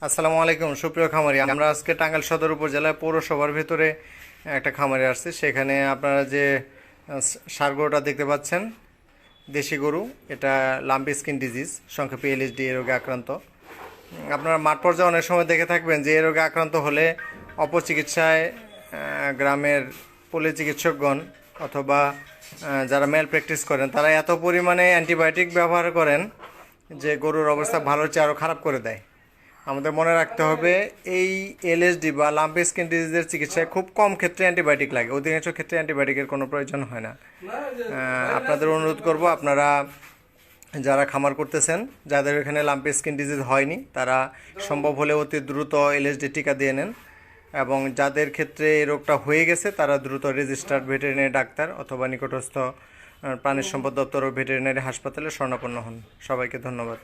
আসসালামু আলাইকুম সুপ্রিয় খামারি, আমরা আজকে টাঙ্গাইল সদর উপজেলায় পৌরসভার ভেতরে একটা খামারে আসছি। সেখানে আপনারা যে ষাঁড় গরুটা দেখতে পাচ্ছেন, দেশি গরু, এটা লাম্পি স্কিন ডিজিজ সংক্ষেপে এলএসডি এ রোগে আক্রান্ত। আপনারা মাঠ পর্যায়ে অনেক সময় দেখে থাকবেন যে এ রোগে আক্রান্ত হলে অপচিকিৎসায় গ্রামের পল্লী চিকিৎসকগণ অথবা যারা মেল প্র্যাকটিস করেন তারা এত পরিমাণে অ্যান্টিবায়োটিক ব্যবহার করেন যে গরুর অবস্থা ভালোর চেয়ে আরও খারাপ করে দেয়। আমাদের মনে রাখতে হবে, এই এলএসডি বা লাম্পি স্কিন ডিজিজের চিকিৎসায় খুব কম ক্ষেত্রে অ্যান্টিবায়োটিক লাগে, অধিকাংশ ক্ষেত্রে অ্যান্টিবায়োটিকের কোনো প্রয়োজন হয় না। আপনাদের অনুরোধ করব, আপনারা যারা খামার করতেছেন, যাদের এখানে লাম্পি স্কিন ডিজিজ হয়নি, তারা সম্ভব হলে অতি দ্রুত এলএসডি টিকা দিয়ে নেন, এবং যাদের ক্ষেত্রে এই রোগটা হয়ে গেছে তারা দ্রুত রেজিস্টার্ড ভেটেরিনারি ডাক্তার অথবা নিকটস্থ প্রাণী সম্পদ দপ্তর ও ভেটেরিনারি হাসপাতালে শরণাপন্ন হন। সবাইকে ধন্যবাদ।